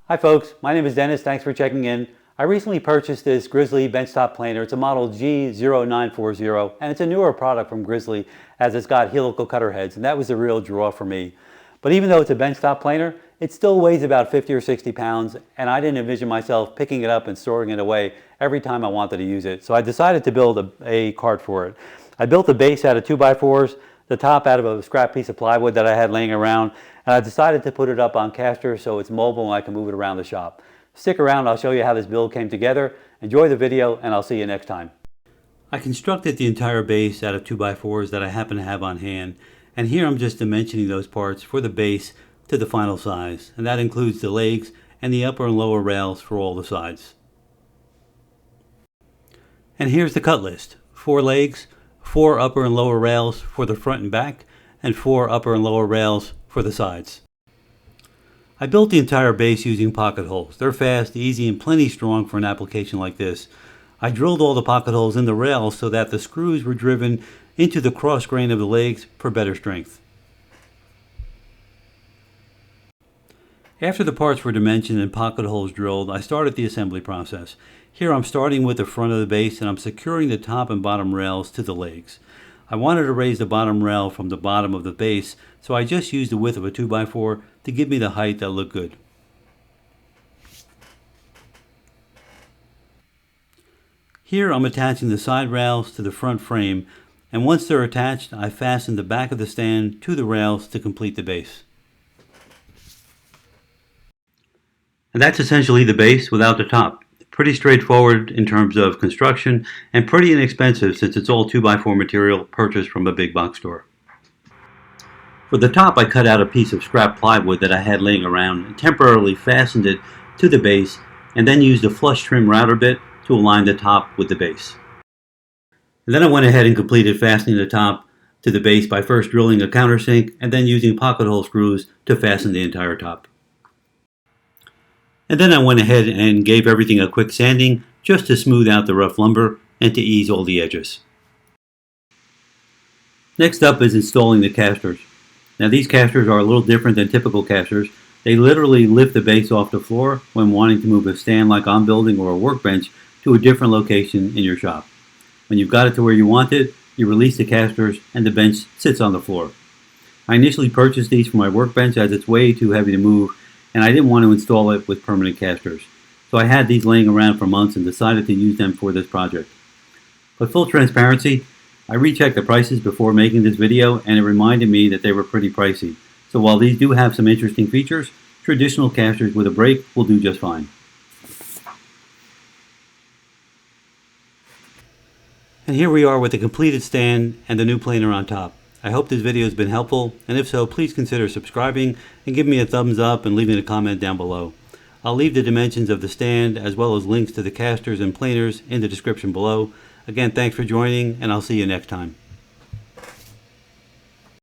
Hi folks, my name is Dennis. Thanks for checking in. I recently purchased this Grizzly benchtop planer. It's a model G0940 and it's a newer product from Grizzly as it's got helical cutter heads, and that was the real draw for me. But even though it's a benchtop planer, it still weighs about 50 or 60 pounds, and I didn't envision myself picking it up and storing it away every time I wanted to use it. So I decided to build a cart for it. I built the base out of 2x4s, the top out of a scrap piece of plywood that I had laying around, and I decided to put it up on casters so it's mobile and I can move it around the shop. Stick around, I'll show you how this build came together. Enjoy the video, and I'll see you next time. I constructed the entire base out of 2x4s that I happen to have on hand, and here I'm just dimensioning those parts for the base to the final size, and that includes the legs and the upper and lower rails for all the sides. And here's the cut list: 4 legs, 4 upper and lower rails for the front and back, and 4 upper and lower rails for the sides. I built the entire base using pocket holes. They're fast, easy, and plenty strong for an application like this. I drilled all the pocket holes in the rails so that the screws were driven into the cross grain of the legs for better strength. After the parts were dimensioned and pocket holes drilled, I started the assembly process. Here I'm starting with the front of the base and I'm securing the top and bottom rails to the legs. I wanted to raise the bottom rail from the bottom of the base, so I just used the width of a 2x4 to give me the height that looked good. Here I'm attaching the side rails to the front frame, and once they're attached, I fasten the back of the stand to the rails to complete the base. And that's essentially the base without the top. Pretty straightforward in terms of construction, and pretty inexpensive since it's all 2x4 material purchased from a big box store. For the top, I cut out a piece of scrap plywood that I had laying around and temporarily fastened it to the base, and then used a flush trim router bit to align the top with the base. And then I went ahead and completed fastening the top to the base by first drilling a countersink and then using pocket hole screws to fasten the entire top. And then I went ahead and gave everything a quick sanding just to smooth out the rough lumber and to ease all the edges. Next up is installing the casters. Now these casters are a little different than typical casters. They literally lift the base off the floor when wanting to move a stand like I'm building or a workbench to a different location in your shop. When you've got it to where you want it, you release the casters and the bench sits on the floor. I initially purchased these for my workbench as it's way too heavy to move, and I didn't want to install it with permanent casters. So I had these laying around for months and decided to use them for this project. But full transparency, I rechecked the prices before making this video, and it reminded me that they were pretty pricey. So while these do have some interesting features, traditional casters with a brake will do just fine. And here we are with the completed stand and the new planer on top. I hope this video has been helpful, and if so, please consider subscribing and give me a thumbs up and leaving a comment down below. I'll leave the dimensions of the stand as well as links to the casters and planers in the description below. Again, thanks for joining, and I'll see you next time.